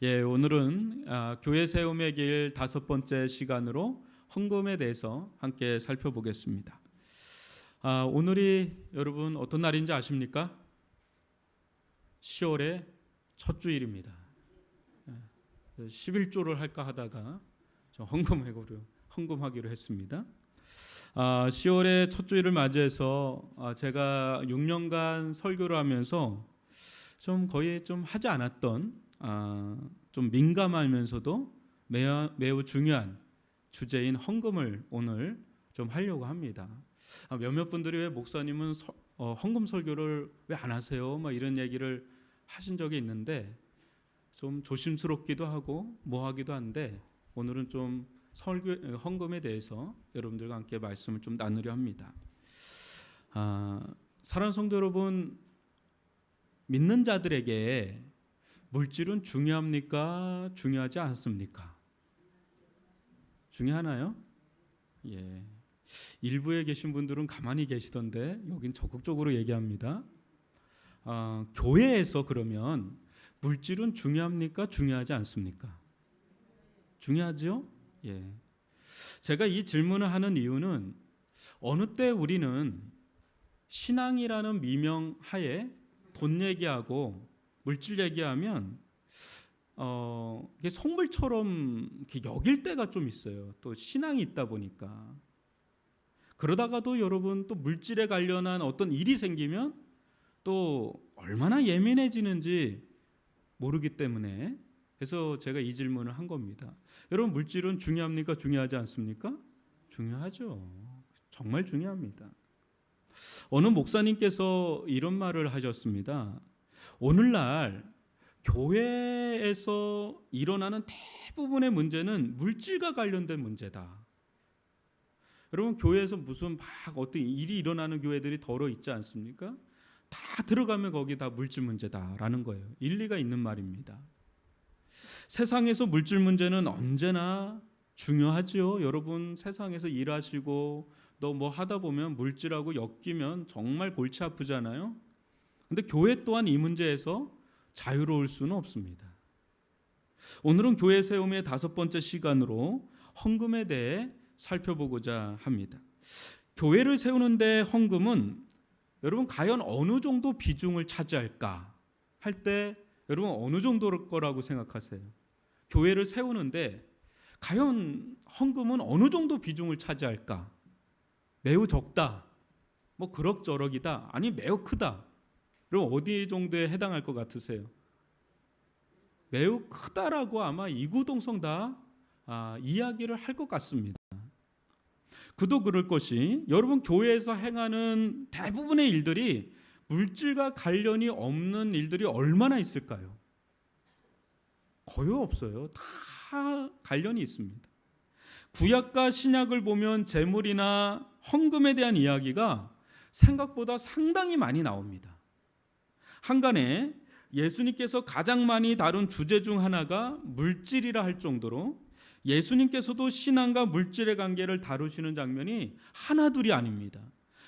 오늘은 교회 세움의 길 5번째 시간으로 헌금에 대해서 함께 살펴보겠습니다. 오늘이 여러분 어떤 날인지 아십니까? 10월의 첫 주일입니다. 11조를 할까 하다가 헌금하기로 했습니다. 10월의 첫 주일을 맞이해서 제가 6년간 설교를 하면서 거의 하지 않았던 좀 민감하면서도 매우 중요한 주제인 헌금을 오늘 좀 하려고 합니다. 몇몇 분들이 왜 목사님은 헌금 설교를 왜 안 하세요? 이런 얘기를 하신 적이 있는데 좀 조심스럽기도 하고 뭐하기도 한데 오늘은 좀 헌금에 대해서 여러분들과 함께 말씀을 좀 나누려 합니다. 사랑하는 성도 여러분, 믿는 자들에게 물질은 중요합니까? 중요하지 않습니까? 중요하나요? 일부에 계신 분들은 가만히 계시던데 여긴 적극적으로 얘기합니다. 교회에서 그러면 물질은 중요합니까? 중요하지 않습니까? 중요하죠? 제가 이 질문을 하는 이유는 어느 때 우리는 신앙이라는 미명 하에 돈 얘기하고 물질 얘기하면 이게 속물처럼 이렇게 여길 때가 좀 있어요. 또 신앙이 있다 보니까. 그러다가도 여러분 또 물질에 관련한 어떤 일이 생기면 또 얼마나 예민해지는지 모르기 때문에 그래서 제가 이 질문을 한 겁니다. 여러분, 물질은 중요합니까? 중요하지 않습니까? 중요하죠. 정말 중요합니다. 어느 목사님께서 이런 말을 하셨습니다. 오늘날 교회에서 일어나는 대부분의 문제는 물질과 관련된 문제다. 여러분, 교회에서 무슨 어떤 일이 일어나는 교회들이 더러 있지 않습니까? 다 들어가면 거기 다 물질 문제다라는 거예요. 일리가 있는 말입니다. 세상에서 물질 문제는 언제나 중요하죠. 여러분, 세상에서 일하시고 또 뭐 하다 보면 물질하고 엮이면 정말 골치 아프잖아요. 근데 교회 또한 이 문제에서 자유로울 수는 없습니다. 오늘은 교회 세움의 5번째 시간으로 헌금에 대해 살펴보고자 합니다. 교회를 세우는데 헌금은 여러분 과연 어느 정도 비중을 차지할까 할 때 여러분 어느 정도일 거라고 생각하세요? 교회를 세우는데 과연 헌금은 어느 정도 비중을 차지할까? 매우 적다, 뭐 그럭저럭이다, 아니 매우 크다. 그럼 어디 정도에 해당할 것 같으세요? 매우 크다라고 아마 이구동성 다 이야기를 할 것 같습니다. 그도 그럴 것이 여러분 교회에서 행하는 대부분의 일들이 물질과 관련이 없는 일들이 얼마나 있을까요? 거의 없어요. 다 관련이 있습니다. 구약과 신약을 보면 재물이나 헌금에 대한 이야기가 생각보다 상당히 많이 나옵니다. 한간에 예수님께서 가장 많이 다룬 주제 중 하나가 물질이라 할 정도로 예수님께서도 신앙과 물질의 관계를 다루시는 장면이 하나둘이 아닙니다.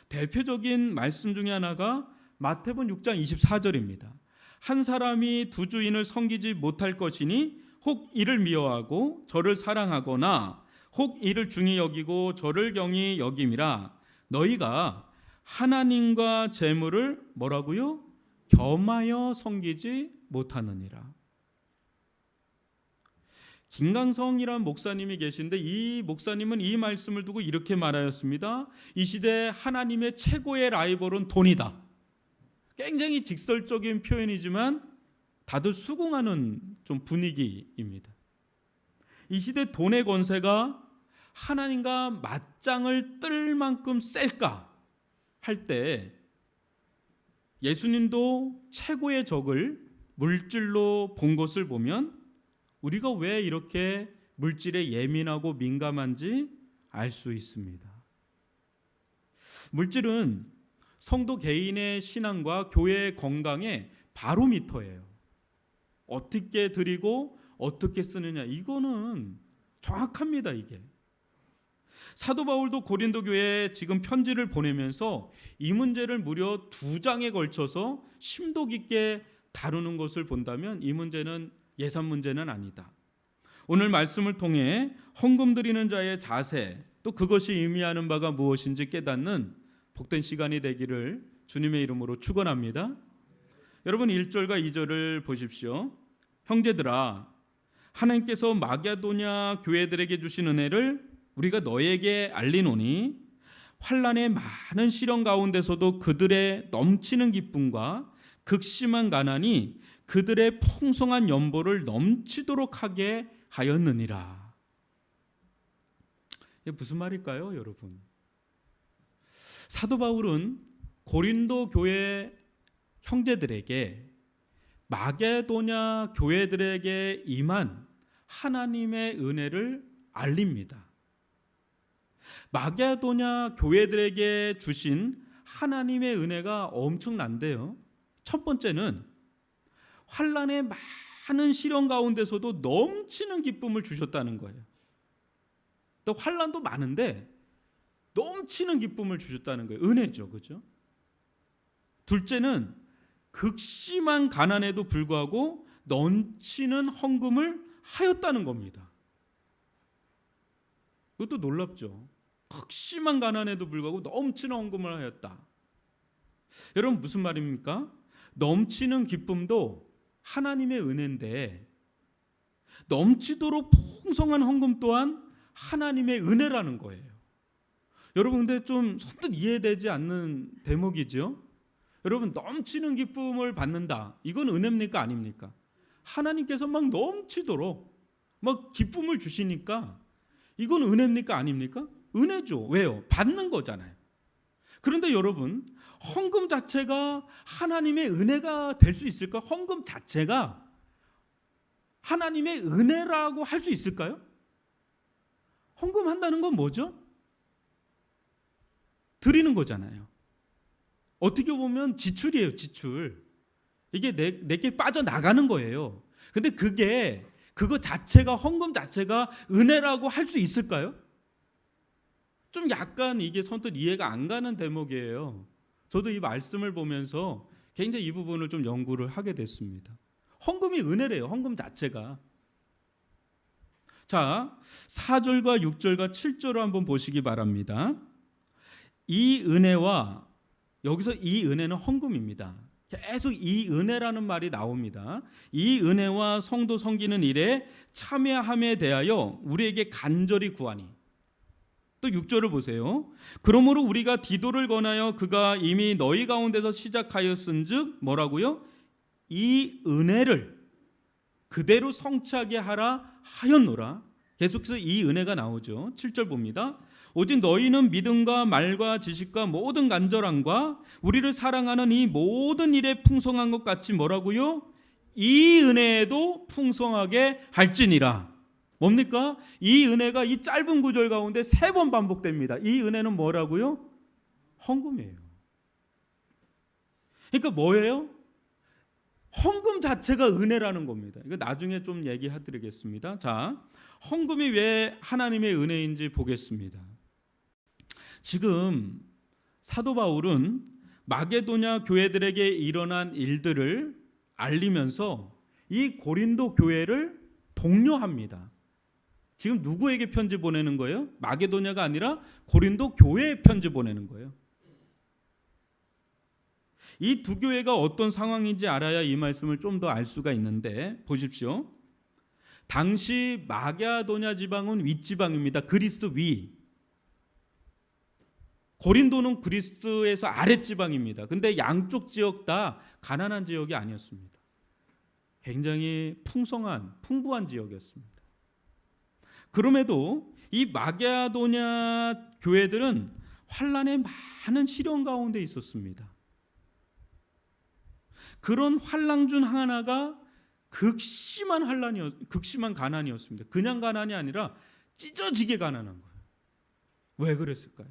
대표적인 말씀 중에 하나가 마태복음 6장 24절입니다. 한 사람이 두 주인을 섬기지 못할 것이니 혹 이를 미워하고 저를 사랑하거나 혹 이를 중히 여기고 저를 경히 여김이라. 너희가 하나님과 재물을 뭐라고요? 겸하여 섬기지 못하느니라. 김강성이라는 목사님이 계신데 이 목사님은 이 말씀을 두고 이렇게 말하였습니다. 이 시대 하나님의 최고의 라이벌은 돈이다. 굉장히 직설적인 표현이지만 다들 수긍하는 좀 분위기입니다. 이 시대 돈의 권세가 하나님과 맞짱을 뜰 만큼 셀까 할 때 예수님도 최고의 적을 물질로 본 것을 보면 우리가 왜 이렇게 물질에 예민하고 민감한지 알 수 있습니다. 물질은 성도 개인의 신앙과 교회의 건강의 바로미터예요. 어떻게 드리고 어떻게 쓰느냐, 이거는 정확합니다. 이게 사도 바울도 고린도 교회에 지금 편지를 보내면서 이 문제를 무려 2장에 걸쳐서 심도 깊게 다루는 것을 본다면 이 문제는 예산 문제는 아니다. 오늘 말씀을 통해 헌금 드리는 자의 자세, 또 그것이 의미하는 바가 무엇인지 깨닫는 복된 시간이 되기를 주님의 이름으로 축원합니다. 여러분 1절과 2절을 보십시오. 형제들아, 하나님께서 마게도냐 교회들에게 주신 은혜를 우리가 너에게 알리노니 환난의 많은 시련 가운데서도 그들의 넘치는 기쁨과 극심한 가난이 그들의 풍성한 연보를 넘치도록 하게 하였느니라. 이게 무슨 말일까요, 여러분? 사도 바울은 고린도 교회 형제들에게 마게도냐 교회들에게 임한 하나님의 은혜를 알립니다. 마게도냐 교회들에게 주신 하나님의 은혜가 엄청난데요. 첫 번째는 환난의 많은 시련 가운데서도 넘치는 기쁨을 주셨다는 거예요. 또 환난도 많은데 넘치는 기쁨을 주셨다는 거예요. 은혜죠, 그렇죠? 둘째는 극심한 가난에도 불구하고 넘치는 헌금을 하였다는 겁니다. 그것도 놀랍죠. 극심한 가난에도 불구하고 넘치는 헌금을 하였다. 여러분 무슨 말입니까? 넘치는 기쁨도 하나님의 은혜인데 넘치도록 풍성한 헌금 또한 하나님의 은혜라는 거예요. 여러분 근데 좀 선뜻 이해되지 않는 대목이죠. 여러분 넘치는 기쁨을 받는다. 이건 은혜입니까 아닙니까? 하나님께서 막 넘치도록 막 기쁨을 주시니까 이건 은혜입니까 아닙니까? 은혜죠. 왜요? 받는 거잖아요. 그런데 여러분 헌금 자체가 하나님의 은혜가 될 수 있을까? 헌금 자체가 하나님의 은혜라고 할 수 있을까요? 헌금한다는 건 뭐죠? 드리는 거잖아요. 어떻게 보면 지출이에요, 지출. 이게 내게 빠져나가는 거예요. 근데 그거 자체가 헌금 자체가 은혜라고 할 수 있을까요? 좀 약간 이게 선뜻 이해가 안 가는 대목이에요. 저도 이 말씀을 보면서 굉장히 이 부분을 좀 연구를 하게 됐습니다. 헌금이 은혜래요. 헌금 자체가. 자, 4절과 6절과 7절을 한번 보시기 바랍니다. 이 은혜와 여기서 이 은혜는 헌금입니다. 계속 이 은혜라는 말이 나옵니다. 이 은혜와 성도 섬기는 일에 참여함에 대하여 우리에게 간절히 구하니. 또 6절을 보세요. 그러므로 우리가 디도를 권하여 그가 이미 너희 가운데서 시작하였은즉 뭐라고요? 이 은혜를 그대로 성취하게 하라 하였노라. 계속해서 이 은혜가 나오죠. 7절 봅니다. 오직 너희는 믿음과 말과 지식과 모든 간절함과 우리를 사랑하는 이 모든 일에 풍성한 것 같이 뭐라고요? 이 은혜에도 풍성하게 할지니라. 뭡니까? 이 은혜가 이 짧은 구절 가운데 3번 반복됩니다. 이 은혜는 뭐라고요? 헌금이에요. 그러니까 뭐예요? 헌금 자체가 은혜라는 겁니다. 이거 나중에 좀 얘기해드리겠습니다. 자, 헌금이 왜 하나님의 은혜인지 보겠습니다. 지금 사도 바울은 마게도냐 교회들에게 일어난 일들을 알리면서 이 고린도 교회를 독려합니다. 지금 누구에게 편지 보내는 거예요? 마게도냐가 아니라 고린도 교회에 편지 보내는 거예요. 이 두 교회가 어떤 상황인지 알아야 이 말씀을 좀 더 알 수가 있는데 보십시오. 당시 마게도냐 지방은 윗지방입니다. 그리스 위. 고린도는 그리스에서 아랫지방입니다. 근데 양쪽 지역 다 가난한 지역이 아니었습니다. 굉장히 풍부한 지역이었습니다. 그럼에도 이 마게도냐 교회들은 환난의 많은 시련 가운데 있었습니다. 그런 환난 중 하나가 극심한 가난이었습니다. 그냥 가난이 아니라 찢어지게 가난한 거예요. 왜 그랬을까요?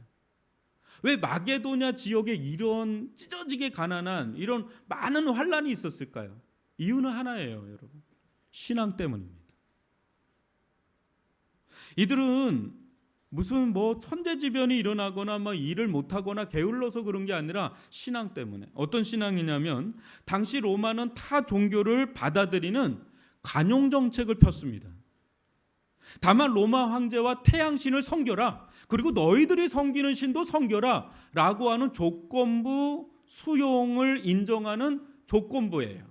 왜 마게도냐 지역에 이런 찢어지게 가난한 이런 많은 환난이 있었을까요? 이유는 하나예요, 여러분. 신앙 때문입니다. 이들은 무슨 천재지변이 일어나거나 일을 못하거나 게을러서 그런 게 아니라 신앙 때문에. 어떤 신앙이냐면 당시 로마는 타 종교를 받아들이는 관용 정책을 폈습니다. 다만 로마 황제와 태양신을 섬겨라. 그리고 너희들이 섬기는 신도 섬겨라. 라고 하는 조건부 수용을 인정하는 조건부예요.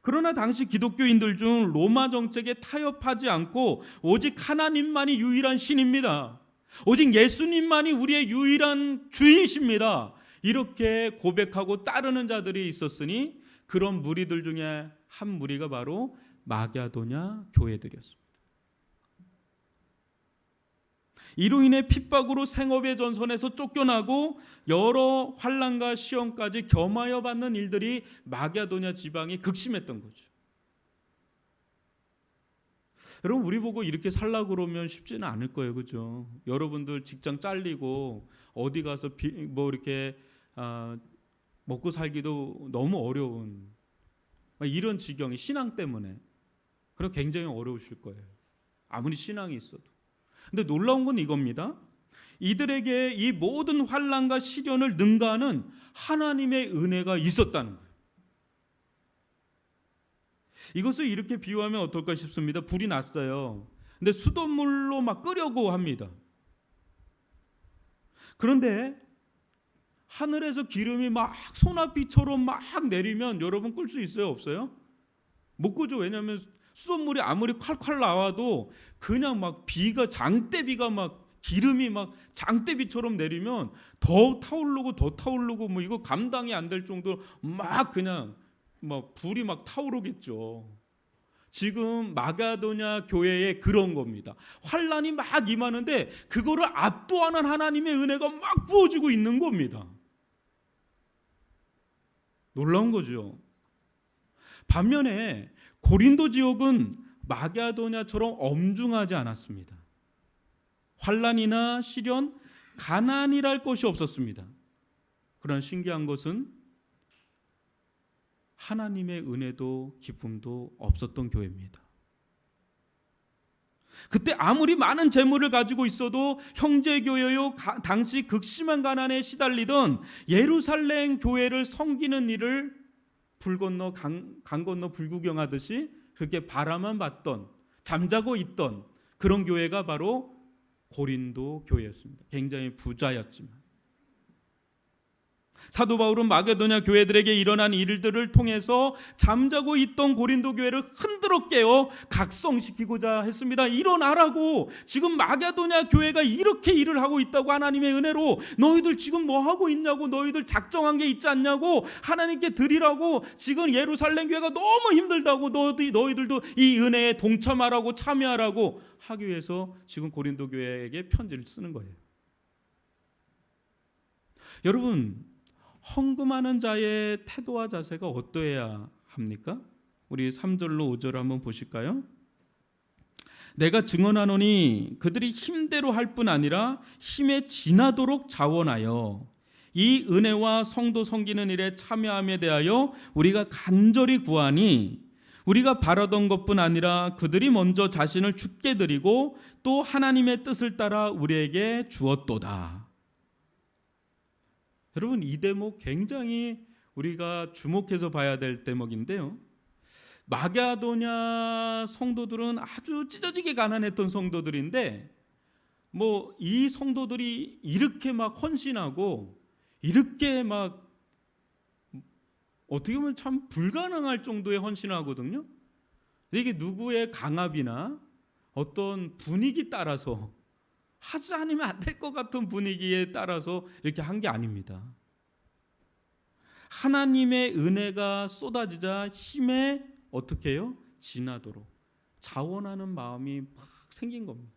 그러나 당시 기독교인들 중 로마 정책에 타협하지 않고 오직 하나님만이 유일한 신입니다. 오직 예수님만이 우리의 유일한 주이십니다. 이렇게 고백하고 따르는 자들이 있었으니 그런 무리들 중에 한 무리가 바로 마게도냐 교회들이었습니다. 이로 인해 핍박으로 생업의 전선에서 쫓겨나고 여러 환난과 시험까지 겸하여 받는 일들이 마게도냐 지방이 극심했던 거죠. 여러분, 우리 보고 이렇게 살라고 그러면 쉽지는 않을 거예요, 그죠? 여러분들 직장 잘리고 어디 가서 뭐 이렇게 먹고 살기도 너무 어려운 이런 지경이 신앙 때문에 그럼 굉장히 어려우실 거예요. 아무리 신앙이 있어도. 근데 놀라운 건 이겁니다. 이들에게 이 모든 환난과 시련을 능가하는 하나님의 은혜가 있었다는 거예요. 이것을 이렇게 비유하면 어떨까 싶습니다. 불이 났어요. 근데 수돗물로 막 끄려고 합니다. 그런데 하늘에서 기름이 막 소나비처럼 막 내리면 여러분 끌 수 있어요, 없어요? 못 끄죠. 왜냐하면 수돗물이 아무리 콸콸 나와도 그냥 막 비가 장대비가 막 기름이 막 장대비처럼 내리면 더 타오르고 뭐 이거 감당이 안 될 정도로 막 그냥 막 불이 막 타오르겠죠. 지금 마게도냐 교회에 그런 겁니다. 환란이 막 임하는데 그거를 압도하는 하나님의 은혜가 막 부어지고 있는 겁니다. 놀라운 거죠. 반면에 고린도 지역은 마게도냐처럼 엄중하지 않았습니다. 환란이나 시련, 가난이랄 것이 없었습니다. 그러나 신기한 것은 하나님의 은혜도 기쁨도 없었던 교회입니다. 그때 아무리 많은 재물을 가지고 있어도 형제교회요 당시 극심한 가난에 시달리던 예루살렘 교회를 섬기는 일을 불 건너 강 건너 불구경하듯이 그렇게 바라만 봤던, 잠자고 있던 그런 교회가 바로 고린도 교회였습니다. 굉장히 부자였지만 사도 바울은 마게도냐 교회들에게 일어난 일들을 통해서 잠자고 있던 고린도 교회를 흔들어 깨어 각성시키고자 했습니다. 일어나라고. 지금 마게도냐 교회가 이렇게 일을 하고 있다고, 하나님의 은혜로. 너희들 지금 뭐 하고 있냐고, 너희들 작정한 게 있지 않냐고, 하나님께 드리라고. 지금 예루살렘 교회가 너무 힘들다고, 너희들도 이 은혜에 동참하라고, 참여하라고 하기 위해서 지금 고린도 교회에게 편지를 쓰는 거예요. 여러분, 헌금하는 자의 태도와 자세가 어떠해야 합니까? 우리 3절로 5절 한번 보실까요? 내가 증언하노니 그들이 힘대로 할 뿐 아니라 힘에 지나도록 자원하여 이 은혜와 성도 섬기는 일에 참여함에 대하여 우리가 간절히 구하니 우리가 바라던 것뿐 아니라 그들이 먼저 자신을 주께 드리고 또 하나님의 뜻을 따라 우리에게 주었도다. 여러분, 이 대목 굉장히 우리가 주목해서 봐야 될 대목인데요. 마게도냐 성도들은 아주 찢어지게 가난했던 성도들인데 뭐 이 성도들이 이렇게 막 헌신하고 이렇게 막 어떻게 보면 참 불가능할 정도의 헌신을 하거든요. 이게 누구의 강압이나 어떤 분위기 따라서 하지 않으면 안 될 것 같은 분위기에 따라서 이렇게 한 게 아닙니다. 하나님의 은혜가 쏟아지자 힘에 어떻게 해요? 지나도록 자원하는 마음이 막 생긴 겁니다.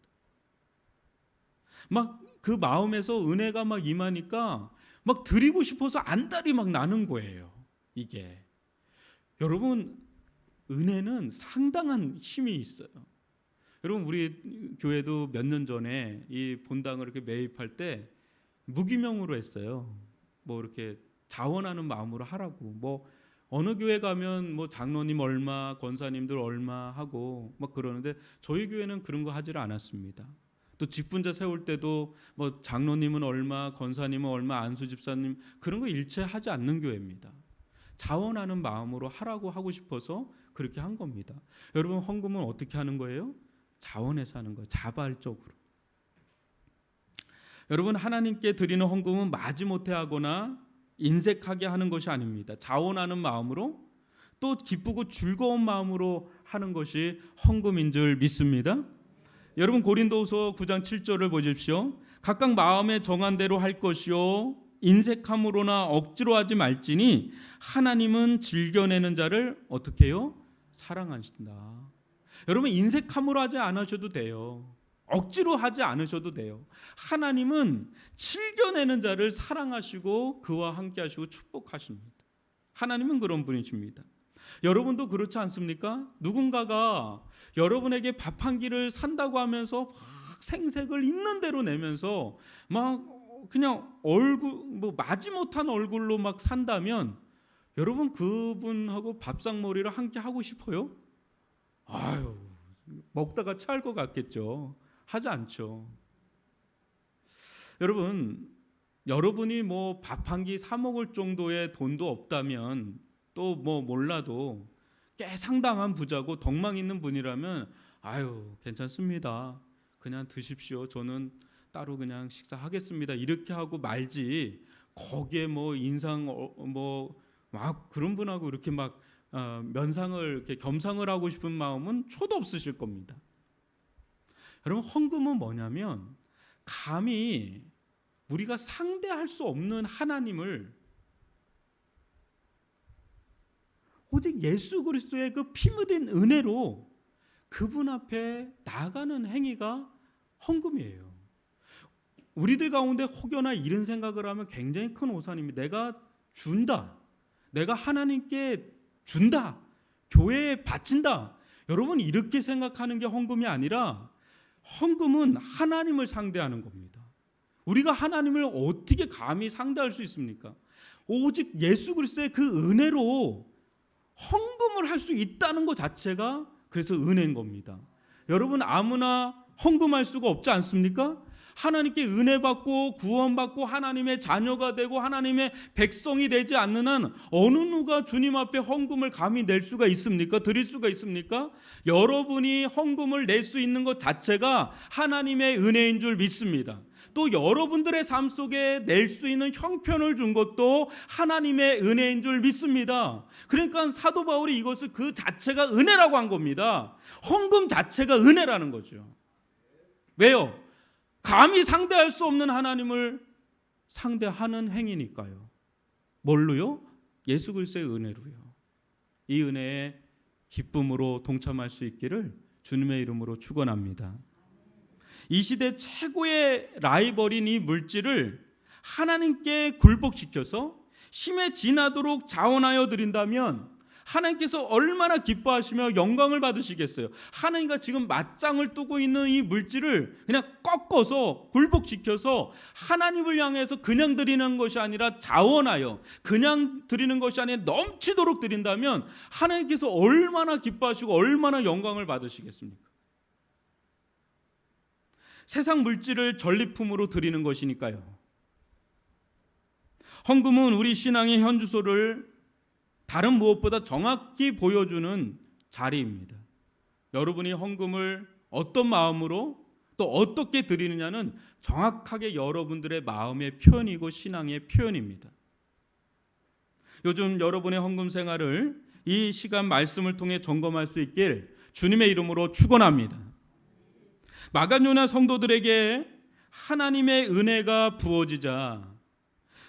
막 그 마음에서 은혜가 막 임하니까 막 드리고 싶어서 안달이 막 나는 거예요. 이게 여러분, 은혜는 상당한 힘이 있어요. 여러분, 우리 교회도 몇 년 전에 이 본당을 이렇게 매입할 때 무기명으로 했어요. 뭐 이렇게 자원하는 마음으로 하라고. 뭐 어느 교회 가면 뭐 장로님 얼마, 권사님들 얼마 하고 막 그러는데 저희 교회는 그런 거 하지를 않았습니다. 또 직분자 세울 때도 뭐 장로님은 얼마, 권사님은 얼마, 안수 집사님 그런 거 일체 하지 않는 교회입니다. 자원하는 마음으로 하라고 하고 싶어서 그렇게 한 겁니다. 여러분, 헌금은 어떻게 하는 거예요? 자원해서 하는 거예요. 자발적으로. 여러분, 하나님께 드리는 헌금은 마지못해 하거나 인색하게 하는 것이 아닙니다. 자원하는 마음으로, 또 기쁘고 즐거운 마음으로 하는 것이 헌금인 줄 믿습니다. 여러분, 고린도후서 9장 7절을 보십시오. 각각 마음에 정한 대로 할 것이요 인색함으로나 억지로 하지 말지니 하나님은 즐겨내는 자를 어떻게 해요? 사랑하신다. 여러분, 인색함으로 하지 않으셔도 돼요. 억지로 하지 않으셔도 돼요. 하나님은 즐겨내는 자를 사랑하시고 그와 함께 하시고 축복하십니다. 하나님은 그런 분이십니다. 여러분도 그렇지 않습니까? 누군가가 여러분에게 밥 한 끼를 산다고 하면서 막 생색을 있는 대로 내면서 막 그냥 얼굴 마지못한 얼굴로 막 산다면 여러분, 그분하고 밥상머리를 함께 하고 싶어요? 아유, 먹다가 체할 것 같겠죠. 하지 않죠. 여러분, 여러분이 뭐 밥 한 끼 사 먹을 정도의 돈도 없다면, 또 뭐 몰라도 꽤 상당한 부자고 덕망 있는 분이라면 아유, 괜찮습니다. 그냥 드십시오. 저는 따로 그냥 식사하겠습니다. 이렇게 하고 말지, 거기에 뭐 인상 뭐 막 그런 분하고 이렇게 막 면상을 이렇게 겸상을 하고 싶은 마음은 초도 없으실 겁니다. 여러분, 헌금은 뭐냐면 감히 우리가 상대할 수 없는 하나님을 오직 예수 그리스도의 그 피 묻은 은혜로 그분 앞에 나가는 행위가 헌금이에요. 우리들 가운데 혹여나 이런 생각을 하면 굉장히 큰 오산입니다. 내가 준다, 내가 하나님께 준다, 교회에 바친다. 여러분, 이렇게 생각하는 게 헌금이 아니라 헌금은 하나님을 상대하는 겁니다. 우리가 하나님을 어떻게 감히 상대할 수 있습니까? 오직 예수 그리스도의 그 은혜로 헌금을 할 수 있다는 것 자체가 그래서 은혜인 겁니다. 여러분, 아무나 헌금할 수가 없지 않습니까? 하나님께 은혜 받고 구원받고 하나님의 자녀가 되고 하나님의 백성이 되지 않는 한 어느 누가 주님 앞에 헌금을 감히 낼 수가 있습니까? 드릴 수가 있습니까? 여러분이 헌금을 낼 수 있는 것 자체가 하나님의 은혜인 줄 믿습니다. 또 여러분들의 삶 속에 낼 수 있는 형편을 준 것도 하나님의 은혜인 줄 믿습니다. 그러니까 사도 바울이 이것을 그 자체가 은혜라고 한 겁니다. 헌금 자체가 은혜라는 거죠. 왜요? 감히 상대할 수 없는 하나님을 상대하는 행위니까요. 뭘로요? 예수 그리스도의 은혜로요. 이 은혜에 기쁨으로 동참할 수 있기를 주님의 이름으로 축원합니다. 이 시대 최고의 라이벌인 이 물질을 하나님께 굴복시켜서 심에 지나도록 자원하여 드린다면 하나님께서 얼마나 기뻐하시며 영광을 받으시겠어요. 하나님과 지금 맞짱을 뜨고 있는 이 물질을 그냥 꺾어서 굴복시켜서 하나님을 향해서 그냥 드리는 것이 아니라 자원하여, 그냥 드리는 것이 아니라 넘치도록 드린다면 하나님께서 얼마나 기뻐하시고 얼마나 영광을 받으시겠습니까? 세상 물질을 전리품으로 드리는 것이니까요. 헌금은 우리 신앙의 현주소를 다른 무엇보다 정확히 보여주는 자리입니다. 여러분이 헌금을 어떤 마음으로 또 어떻게 드리느냐는 정확하게 여러분들의 마음의 표현이고 신앙의 표현입니다. 요즘 여러분의 헌금 생활을 이 시간 말씀을 통해 점검할 수 있길 주님의 이름으로 축원합니다. 마가뇨나 성도들에게 하나님의 은혜가 부어지자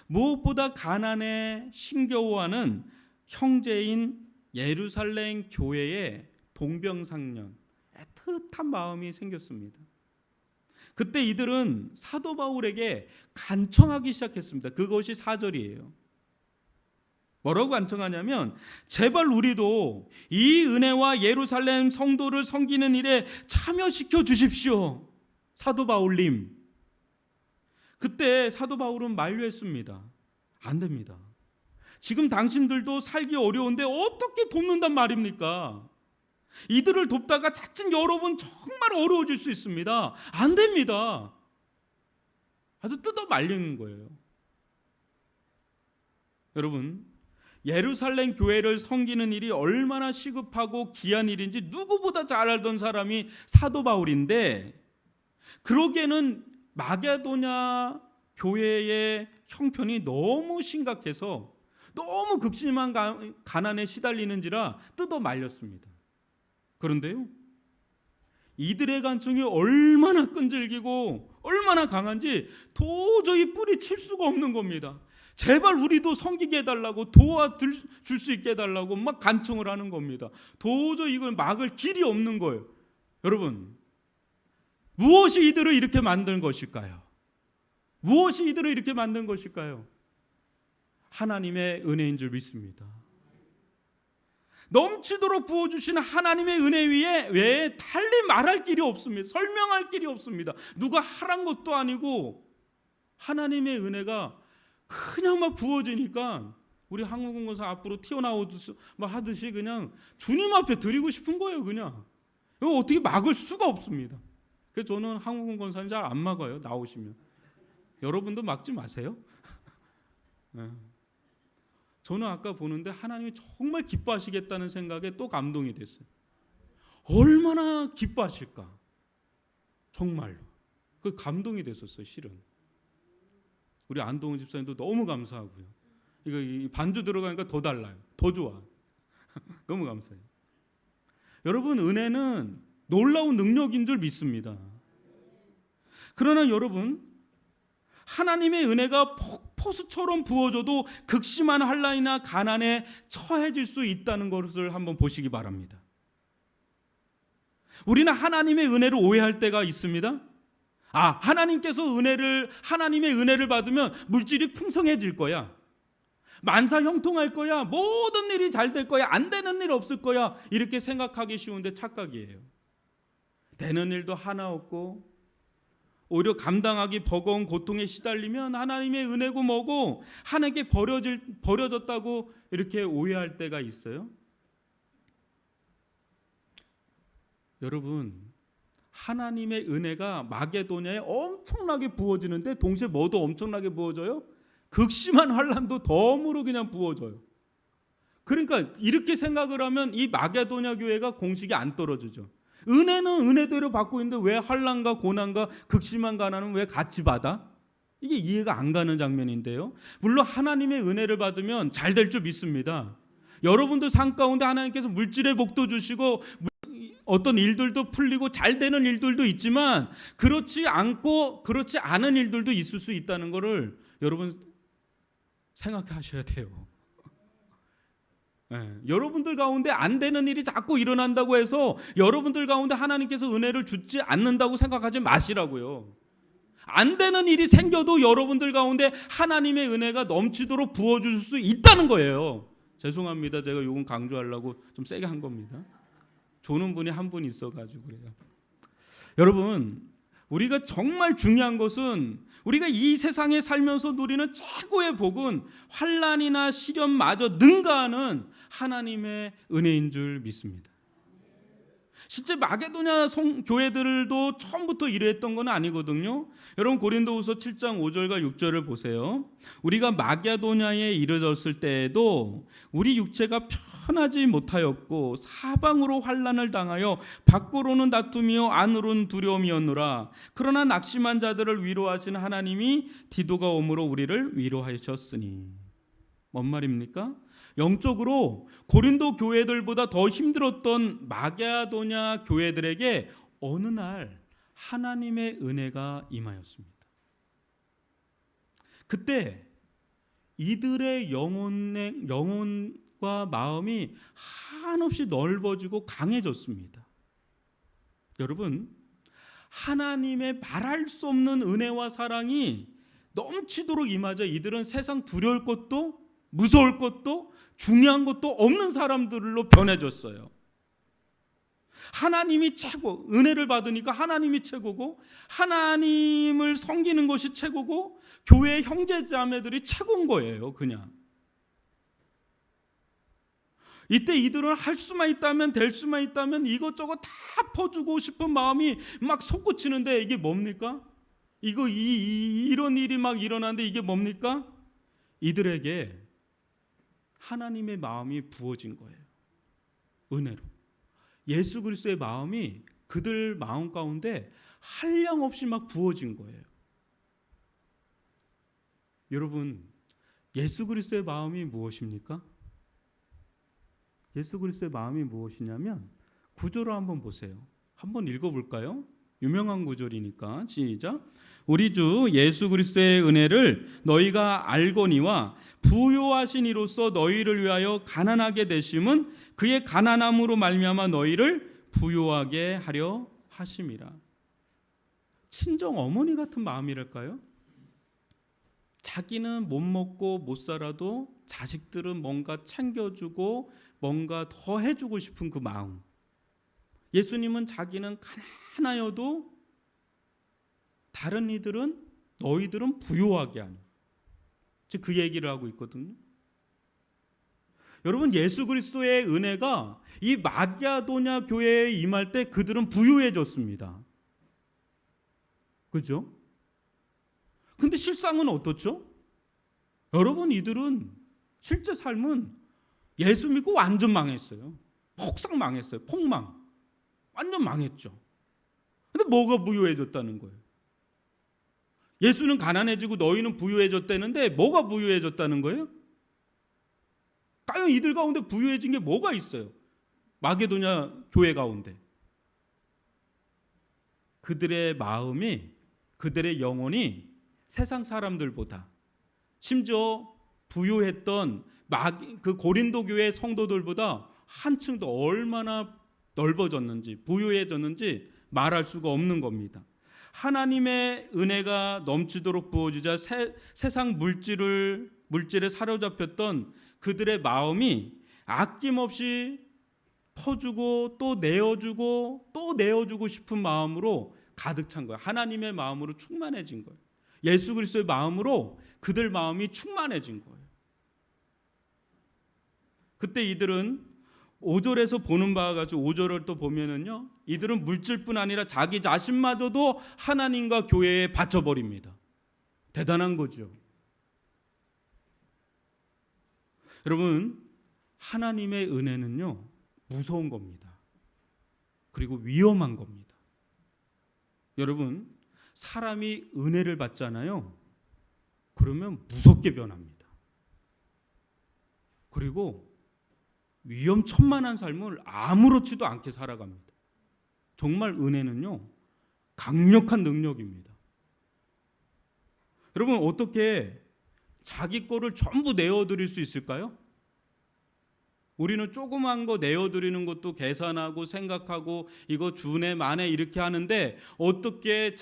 무엇보다 가난에 힘겨워하는 형제인 예루살렘 교회에 동병상련, 애틋한 마음이 생겼습니다. 그때 이들은 사도 바울에게 간청하기 시작했습니다. 그것이 4절이에요. 뭐라고 간청하냐면, 제발 우리도 이 은혜와 예루살렘 성도를 섬기는 일에 참여시켜 주십시오. 사도 바울님. 그때 사도 바울은 만류했습니다. 안 됩니다. 지금 당신들도 살기 어려운데 어떻게 돕는단 말입니까? 이들을 돕다가 자칫 여러분 정말 어려워질 수 있습니다. 안 됩니다. 아주 뜯어 말리는 거예요. 여러분, 예루살렘 교회를 섬기는 일이 얼마나 시급하고 귀한 일인지 누구보다 잘 알던 사람이 사도 바울인데, 그러기에는 마게도냐 교회의 형편이 너무 심각해서 너무 극심한 가난에 시달리는지라 뜯어 말렸습니다. 그런데요, 이들의 간청이 얼마나 끈질기고 얼마나 강한지 도저히 뿌리칠 수가 없는 겁니다. 제발 우리도 섬기게 해달라고, 도와줄 수 있게 해달라고 막 간청을 하는 겁니다. 도저히 이걸 막을 길이 없는 거예요. 여러분, 무엇이 이들을 이렇게 만든 것일까요? 무엇이 이들을 이렇게 만든 것일까요? 하나님의 은혜인 줄 믿습니다. 넘치도록 부어주시는 하나님의 은혜 외에 달리 말할 길이 없습니다. 설명할 길이 없습니다. 누가 하란 것도 아니고 하나님의 은혜가 그냥 막 부어지니까 우리 한국은고사 앞으로 튀어나오듯이 막 하듯이 그냥 주님 앞에 드리고 싶은 거예요. 그냥 이거 어떻게 막을 수가 없습니다. 그래서 저는 한국은고사는 잘 안 막아요. 나오시면 여러분도 막지 마세요. 네. 저는 아까 보는데 하나님이 정말 기뻐하시겠다는 생각에 또 감동이 됐어요. 얼마나 기뻐하실까, 정말로. 그 감동이 됐었어요. 실은 우리 안동훈 집사님도 너무 감사하고요. 이거 반주 들어가니까 더 달라요. 더 좋아. 너무 감사해요. 여러분, 은혜는 놀라운 능력인 줄 믿습니다. 그러나 여러분, 하나님의 은혜가 폭포수처럼 부어져도 극심한 환난이나 가난에 처해질 수 있다는 것을 한번 보시기 바랍니다. 우리는 하나님의 은혜를 오해할 때가 있습니다. 하나님의 은혜를 받으면 물질이 풍성해질 거야, 만사형통할 거야, 모든 일이 잘 될 거야, 안 되는 일 없을 거야, 이렇게 생각하기 쉬운데 착각이에요. 되는 일도 하나 없고 오히려 감당하기 버거운 고통에 시달리면 하나님의 은혜고 뭐고 하나님께 버려졌다고 이렇게 오해할 때가 있어요. 여러분, 하나님의 은혜가 마게도냐에 엄청나게 부어지는데 동시에 뭐도 엄청나게 부어져요? 극심한 환난도 덤으로 그냥 부어져요. 그러니까 이렇게 생각을 하면 이 마게도냐 교회가 공식이 안 떨어지죠. 은혜는 은혜대로 받고 있는데 왜 환난과 고난과 극심한 가난은 왜 같이 받아? 이게 이해가 안 가는 장면인데요. 물론 하나님의 은혜를 받으면 잘 될 줄 믿습니다. 여러분들 삶 가운데 하나님께서 물질의 복도 주시고 어떤 일들도 풀리고 잘 되는 일들도 있지만 그렇지 않은 일들도 있을 수 있다는 것을 여러분 생각하셔야 돼요. 네, 여러분들 가운데 안 되는 일이 자꾸 일어난다고 해서 여러분들 가운데 하나님께서 은혜를 주지 않는다고 생각하지 마시라고요. 안 되는 일이 생겨도 여러분들 가운데 하나님의 은혜가 넘치도록 부어줄 수 있다는 거예요. 죄송합니다. 제가 이건 강조하려고 좀 세게 한 겁니다. 조는 분이 한 분 있어가지고 그래요. 여러분, 우리가 정말 중요한 것은 우리가 이 세상에 살면서 누리는 최고의 복은 환난이나 시련마저 능가하는 하나님의 은혜인 줄 믿습니다. 실제 마게도냐 교회들도 처음부터 이랬던 건 아니거든요. 여러분, 고린도후서 7장 5절과 6절을 보세요. 우리가 마게도냐에 이르렀을 때에도 우리 육체가 편하지 못하였고 사방으로 환난을 당하여 밖으로는 다툼이요 안으로는 두려움이었노라. 그러나 낙심한 자들을 위로하시는 하나님이 디도가 오므로 우리를 위로하셨으니. 뭔 말입니까? 영적으로 고린도 교회들보다 더 힘들었던 마게도냐 교회들에게 어느 날 하나님의 은혜가 임하였습니다. 그때 이들의 영혼과 마음이 한없이 넓어지고 강해졌습니다. 여러분, 하나님의 말할 수 없는 은혜와 사랑이 넘치도록 임하자 이들은 세상 두려울 것도 무서울 것도 중요한 것도 없는 사람들로 변해졌어요. 하나님이 최고, 은혜를 받으니까 하나님이 최고고 하나님을 섬기는 것이 최고고 교회의 형제자매들이 최고인 거예요. 그냥 이때 이들은 할 수만 있다면, 될 수만 있다면 이것저것 다 퍼주고 싶은 마음이 막 솟구치는데 이게 뭡니까? 이런 일이 막 일어나는데 이게 뭡니까? 이들에게 하나님의 마음이 부어진 거예요. 은혜로. 예수 그리스도의 마음이 그들 마음 가운데 한량없이 막 부어진 거예요. 여러분, 예수 그리스도의 마음이 무엇입니까? 예수 그리스도의 마음이 무엇이냐면 구절을 한번 보세요. 한번 읽어볼까요? 유명한 구절이니까. 시작. 우리 주 예수 그리스도의 은혜를 너희가 알거니와 부요하신 이로써 너희를 위하여 가난하게 되심은 그의 가난함으로 말미암아 너희를 부요하게 하려 하심이라. 친정 어머니 같은 마음이랄까요? 자기는 못 먹고 못 살아도 자식들은 뭔가 챙겨주고 뭔가 더 해주고 싶은 그 마음. 예수님은 자기는 가난하여도 다른 이들은 너희들은 부요하게 하는, 즉 그 얘기를 하고 있거든요. 여러분, 예수 그리스도의 은혜가 이 마게도냐 교회에 임할 때 그들은 부유해졌습니다. 그죠? 근데 실상은 어떻죠? 여러분, 이들은 실제 삶은 예수 믿고 완전 망했어요. 폭삭 망했어요. 폭망. 완전 망했죠. 근데 뭐가 부유해졌다는 거예요? 예수는 가난해지고 너희는 부유해졌다는데 뭐가 부유해졌다는 거예요? 과연 이들 가운데 부유해진 게 뭐가 있어요? 마게도냐 교회 가운데. 그들의 마음이, 그들의 영혼이 세상 사람들보다, 심지어 부유했던 그 고린도 교회 성도들보다 한층 더 얼마나 넓어졌는지, 부유해졌는지 말할 수가 없는 겁니다. 하나님의 은혜가 넘치도록 부어주자 세상 물질에 사로잡혔던 그들의 마음이 아낌없이 퍼주고 또 내어주고 또 내어주고 싶은 마음으로 가득 찬 거예요. 하나님의 마음으로 충만해진 거예요. 예수 그리스도의 마음으로 그들 마음이 충만해진 거예요. 그때 이들은 5절에서 보는 바와 같이 5절을 또 보면은요, 이들은 물질뿐 아니라 자기 자신마저도 하나님과 교회에 바쳐버립니다. 대단한 거죠. 여러분, 하나님의 은혜는요 무서운 겁니다. 그리고 위험한 겁니다. 여러분, 사람이 은혜를 받잖아요. 그러면 무섭게 변합니다. 그리고 위험천만한 삶을 아무렇지도 않게 살아갑니다. 정말 은혜는요 강력한 능력입니다. 여러분, 어떻게 자기 거를 전부 내어드릴 수 있을까요? 우리는 조그만 거 내어드리는 것도 계산하고 생각하고 이거 주네 마네 이렇게 하는데, 어떻게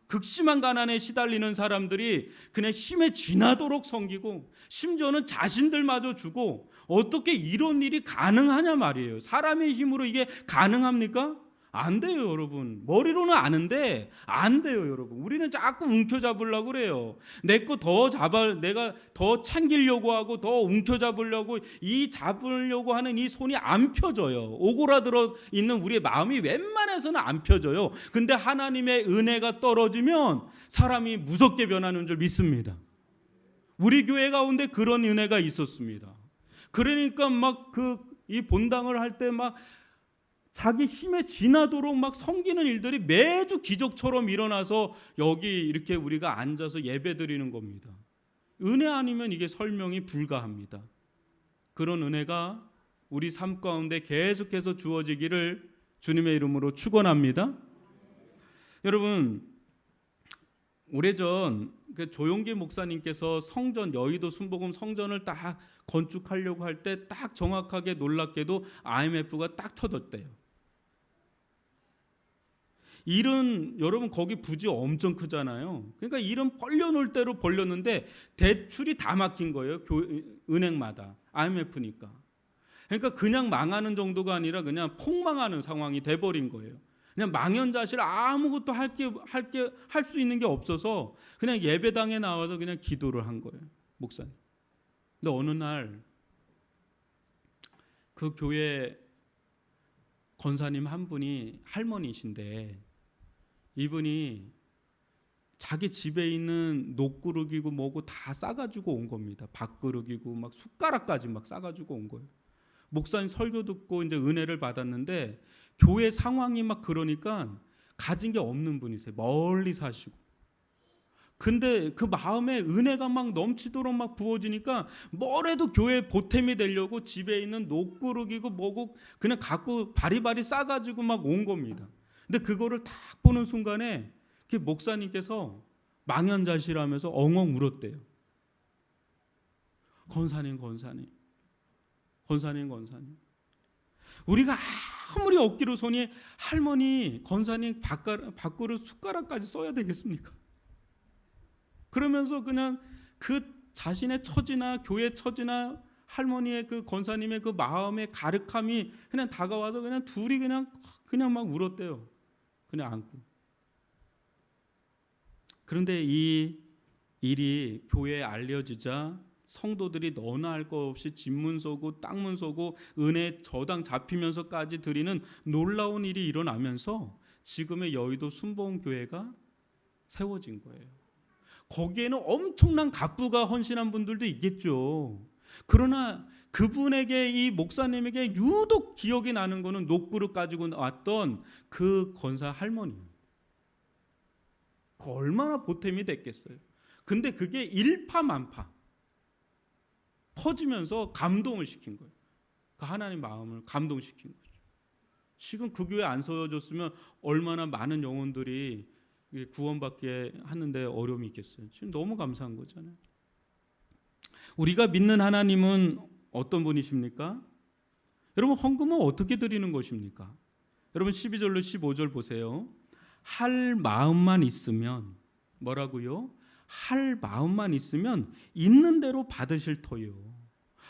극심한 가난에 시달리는 사람들이 그냥 힘에 지나도록 섬기고 심지어는 자신들마저 주고, 어떻게 이런 일이 가능하냐 말이에요. 사람의 힘으로 이게 가능합니까? 안 돼요, 여러분. 머리로는 아는데 안 돼요, 여러분. 우리는 자꾸 움켜잡으려고 그래요. 내 거 내가 더 챙기려고 하고 더 움켜잡으려고 잡으려고 하는 이 손이 안 펴져요. 오고라들어 있는 우리의 마음이 웬만해서는 안 펴져요. 근데 하나님의 은혜가 떨어지면 사람이 무섭게 변하는 줄 믿습니다. 우리 교회 가운데 그런 은혜가 있었습니다. 그러니까 막 이 본당을 할 때 막 자기 힘에 지나도록 막 섬기는 일들이 매주 기적처럼 일어나서 여기 이렇게 우리가 앉아서 예배드리는 겁니다. 은혜 아니면 이게 설명이 불가합니다. 그런 은혜가 우리 삶 가운데 계속해서 주어지기를 주님의 이름으로 축원합니다. 여러분, 오래전 그 조용기 목사님께서 성전, 여의도 순복음 성전을 딱 건축하려고 할 때 딱 정확하게 놀랍게도 IMF가 딱 터졌대요. 일은 여러분 거기 부지 엄청 크잖아요. 그러니까 일은 벌려놓을 대로 벌렸는데 대출이 다 막힌 거예요. 은행마다. IMF니까. 그러니까 그냥 망하는 정도가 아니라 그냥 폭망하는 상황이 돼버린 거예요. 그냥 망연자실 아무것도 할 수 있는 게 없어서 그냥 예배당에 나와서 그냥 기도를 한 거예요, 목사님. 근데 어느 날 그 교회 권사님 한 분이 할머니신데, 이분이 자기 집에 있는 녹그릇이고 뭐고 다 싸가지고 온 겁니다. 밥그릇이고 막 숟가락까지 막 싸가지고 온 거예요. 목사님 설교 듣고 이제 은혜를 받았는데 교회 상황이 막 그러니까 가진 게 없는 분이세요. 멀리 사시고. 근데 그 마음에 은혜가 막 넘치도록 막 부어지니까 뭐래도 교회 보탬이 되려고 집에 있는 녹그릇이고 뭐고 그냥 갖고 바리바리 싸가지고 막 온 겁니다. 근데 그거를 딱 보는 순간에 그 목사님께서 망연자실하면서 엉엉 울었대요. 권사님. 우리가 아무리 억지로 손이 할머니, 권사님 밥그릇 숟가락까지 써야 되겠습니까? 그러면서 그냥 그 자신의 처지나 교회 처지나 할머니의 그 권사님의 그 마음의 가득함이 그냥 다가와서 그냥 둘이 그냥 막 울었대요. 그냥 안고. 그런데 이 일이 교회에 알려지자 성도들이 너나 할 것 없이 집문 서고 땅문 서고 은혜 저당 잡히면서까지 드리는 놀라운 일이 일어나면서 지금의 여의도 순복음교회가 세워진 거예요. 거기에는 엄청난 갑부가 헌신한 분들도 있겠죠. 그러나 그분에게, 이 목사님에게 유독 기억이 나는 거는 녹그릇 가지고 왔던 그 권사 할머니. 그 얼마나 보탬이 됐겠어요. 근데 그게 일파만파 퍼지면서 감동을 시킨 거예요. 그 하나님 마음을 감동시킨 거죠. 지금 그 교회 안 세워졌으면 얼마나 많은 영혼들이 구원받게 하는데 어려움이 있겠어요. 지금 너무 감사한 거잖아요. 우리가 믿는 하나님은 어떤 분이십니까? 여러분, 헌금은 어떻게 드리는 것입니까? 여러분 12절로 15절 보세요. 할 마음만 있으면, 뭐라고요? 할 마음만 있으면 있는 대로 받으실 터요.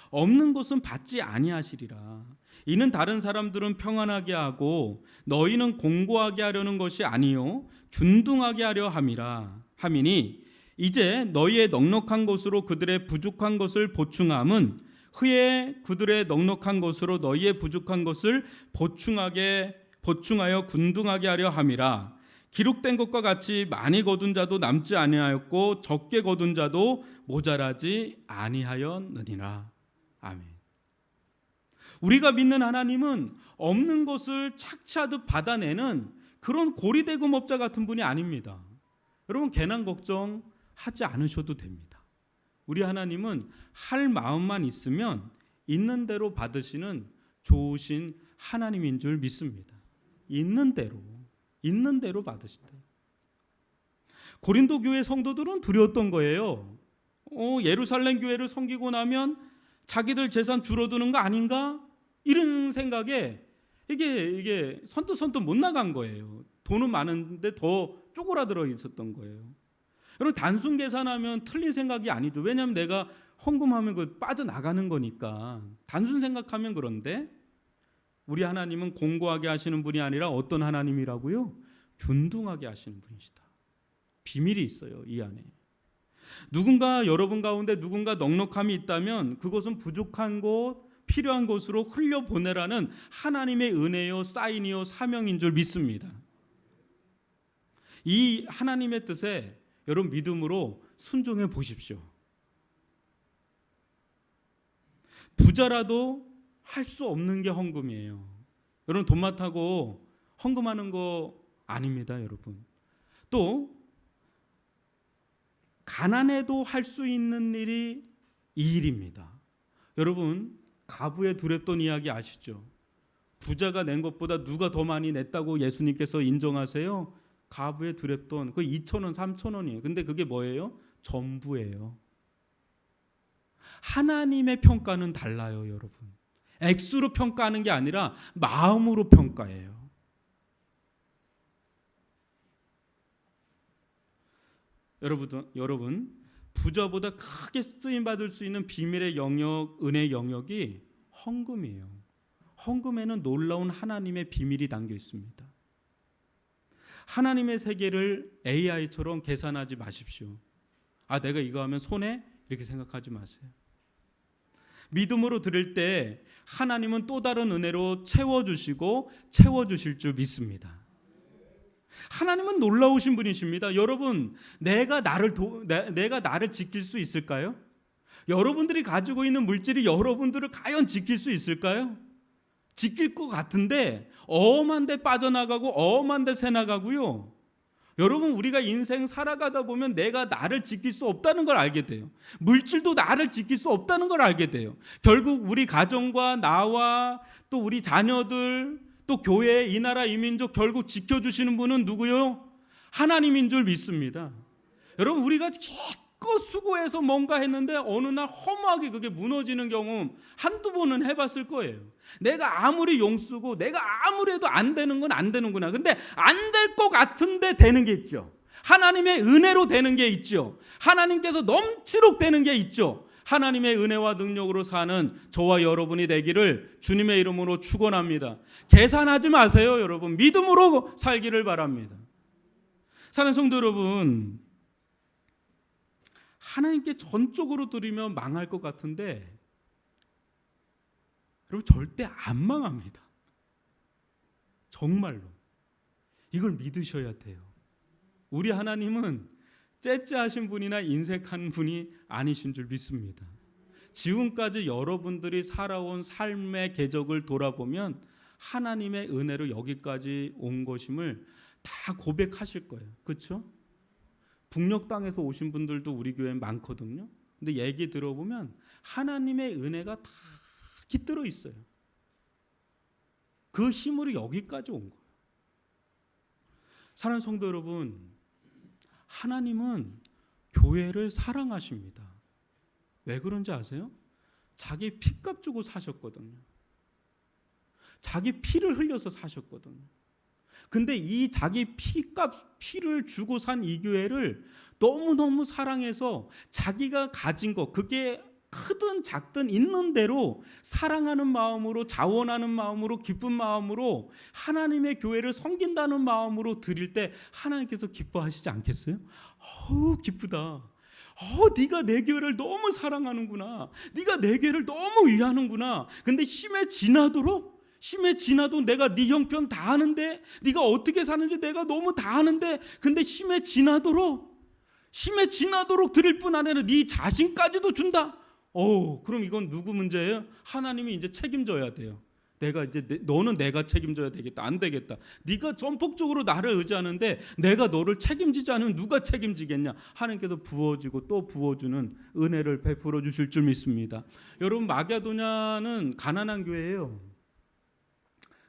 없는 것은 받지 아니하시리라. 이는 다른 사람들은 평안하게 하고 너희는 공고하게 하려는 것이 아니요 균등하게 하려 함이라. 하미니 이제 너희의 넉넉한 것으로 그들의 부족한 것을 보충함은 후에 그들의 넉넉한 것으로 너희의 부족한 것을 보충하여 균등하게 하려 함이라. 기록된 것과 같이 많이 거둔 자도 남지 아니하였고 적게 거둔 자도 모자라지 아니하였느니라. 아멘. 우리가 믿는 하나님은 없는 것을 착취하듯 받아내는 그런 고리대금업자 같은 분이 아닙니다. 여러분, 괜한 걱정하지 않으셔도 됩니다. 우리 하나님은 할 마음만 있으면 있는 대로 받으시는 좋으신 하나님인 줄 믿습니다. 있는 대로 받으신다. 고린도 교회 성도들은 두려웠던 거예요. 예루살렘 교회를 섬기고 나면 자기들 재산 줄어드는 거 아닌가? 이런 생각에 이게 선뜻 못 나간 거예요. 돈은 많은데 더 쪼그라들어 있었던 거예요. 여러분, 단순 계산하면 틀린 생각이 아니죠. 왜냐하면 내가 헌금하면 그 빠져나가는 거니까. 단순 생각하면 그런데 우리 하나님은 공고하게 하시는 분이 아니라 어떤 하나님이라고요? 균등하게 하시는 분이시다. 비밀이 있어요, 이 안에. 여러분 가운데 누군가 넉넉함이 있다면 그것은 부족한 것, 필요한 것으로 흘려보내라는 하나님의 은혜요, 사인이요, 사명인 줄 믿습니다. 이 하나님의 뜻에 여러분 믿음으로 순종해 보십시오. 부자라도 할 수 없는 게 헌금이에요. 여러분, 돈 많다고 헌금하는 거 아닙니다, 여러분. 또 가난해도 할 수 있는 일이 이 일입니다. 여러분, 가부의 두렵던 이야기 아시죠? 부자가 낸 것보다 누가 더 많이 냈다고 예수님께서 인정하세요? 가부의 두렵돈, 그 2,000원, 3,000원이에요. 근데 그게 뭐예요? 전부예요. 하나님의 평가는 달라요, 여러분. 액수로 평가하는 게 아니라 마음으로 평가해요. 여러분, 부자보다 크게 쓰임 받을 수 있는 비밀의 영역, 은혜의 영역이 헌금이에요. 헌금에는 놀라운 하나님의 비밀이 담겨 있습니다. 하나님의 세계를 AI처럼 계산하지 마십시오. 내가 이거 하면 손해? 이렇게 생각하지 마세요. 믿음으로 드릴 때 하나님은 또 다른 은혜로 채워주시고 채워주실 줄 믿습니다. 하나님은 놀라우신 분이십니다. 여러분, 내가 나를 지킬 수 있을까요? 여러분들이 가지고 있는 물질이 여러분들을 과연 지킬 수 있을까요? 지킬 것 같은데 엄한 데 빠져나가고 엄한 데 새나가고요. 여러분, 우리가 인생 살아가다 보면 내가 나를 지킬 수 없다는 걸 알게 돼요. 물질도 나를 지킬 수 없다는 걸 알게 돼요. 결국 우리 가정과 나와 또 우리 자녀들 또 교회, 이 나라, 이 민족 결국 지켜주시는 분은 누구요? 하나님인 줄 믿습니다. 여러분, 우리가 기껏 수고해서 뭔가 했는데 어느 날 허무하게 그게 무너지는 경험 한두 번은 해봤을 거예요. 내가 아무리 용쓰고 내가 아무리 해도 안 되는 건 안 되는구나. 근데 안 될 것 같은데 되는 게 있죠. 하나님의 은혜로 되는 게 있죠. 하나님께서 넘치도록 되는 게 있죠. 하나님의 은혜와 능력으로 사는 저와 여러분이 되기를 주님의 이름으로 축원합니다. 계산하지 마세요, 여러분. 믿음으로 살기를 바랍니다. 사랑하는 성도 여러분, 하나님께 전적으로 드리면 망할 것 같은데 여러분, 절대 안 망합니다. 정말로 이걸 믿으셔야 돼요. 우리 하나님은 째째하신 분이나 인색한 분이 아니신 줄 믿습니다. 지금까지 여러분들이 살아온 삶의 궤적을 돌아보면 하나님의 은혜로 여기까지 온 것임을 다 고백하실 거예요. 그렇죠? 북녘 땅에서 오신 분들도 우리 교회에 많거든요. 근데 얘기 들어보면 하나님의 은혜가 다 깃들어 있어요. 그 힘으로 여기까지 온 거예요. 사랑하는 성도 여러분, 하나님은 교회를 사랑하십니다. 왜 그런지 아세요? 자기 피값 주고 사셨거든요. 자기 피를 흘려서 사셨거든요. 근데 이 자기 피를 주고 산 이 교회를 너무너무 사랑해서 자기가 가진 것, 그게 크든 작든 있는 대로 사랑하는 마음으로, 자원하는 마음으로, 기쁜 마음으로 하나님의 교회를 섬긴다는 마음으로 드릴 때 하나님께서 기뻐하시지 않겠어요? 기쁘다. 네가 내 교회를 너무 사랑하는구나. 네가 내 교회를 너무 위하는구나. 근데 심해 지나도 내가 네 형편 다 아는데, 네가 어떻게 사는지 내가 너무 다 아는데, 근데 심해 지나도록 드릴 뿐 아니라 네 자신까지도 준다. 그럼 이건 누구 문제예요? 하나님이 이제 책임져야 돼요. 너는 내가 책임져야 되겠다. 안 되겠다. 네가 전폭적으로 나를 의지하는데 내가 너를 책임지지 않으면 누가 책임지겠냐? 하나님께서 부어주고 또 부어주는 은혜를 베풀어 주실 줄 믿습니다. 여러분, 마게도냐는 가난한 교회예요.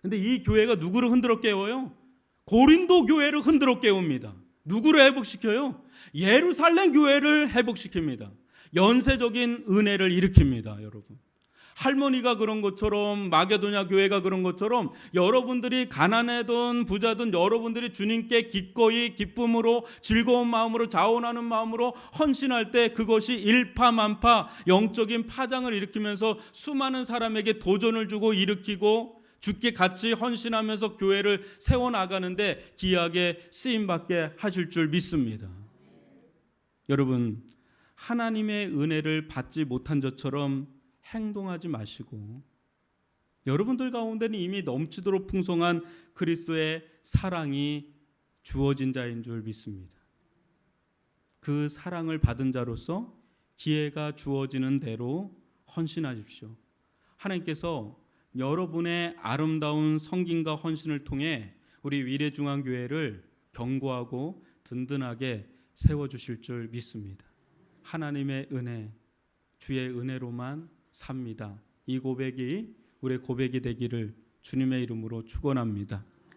근데 이 교회가 누구를 흔들어 깨워요? 고린도 교회를 흔들어 깨웁니다. 누구를 회복시켜요? 예루살렘 교회를 회복시킵니다. 연쇄적인 은혜를 일으킵니다, 여러분. 할머니가 그런 것처럼, 마게도냐 교회가 그런 것처럼 여러분들이 가난하든 부자든 여러분들이 주님께 기꺼이 기쁨으로 즐거운 마음으로 자원하는 마음으로 헌신할 때 그것이 일파만파 영적인 파장을 일으키면서 수많은 사람에게 도전을 주고 일으키고 주께 같이 헌신하면서 교회를 세워나가는데 귀하게 쓰임받게 하실 줄 믿습니다. 여러분, 하나님의 은혜를 받지 못한 자처럼 행동하지 마시고 여러분들 가운데는 이미 넘치도록 풍성한 그리스도의 사랑이 주어진 자인 줄 믿습니다. 그 사랑을 받은 자로서 기회가 주어지는 대로 헌신하십시오. 하나님께서 여러분의 아름다운 섬김과 헌신을 통해 우리 위례중앙교회를 견고하고 든든하게 세워주실 줄 믿습니다. 하나님의 은혜, 주의 은혜로만 삽니다. 이 고백이 우리의 고백이 되기를 주님의 이름으로 축원합니다.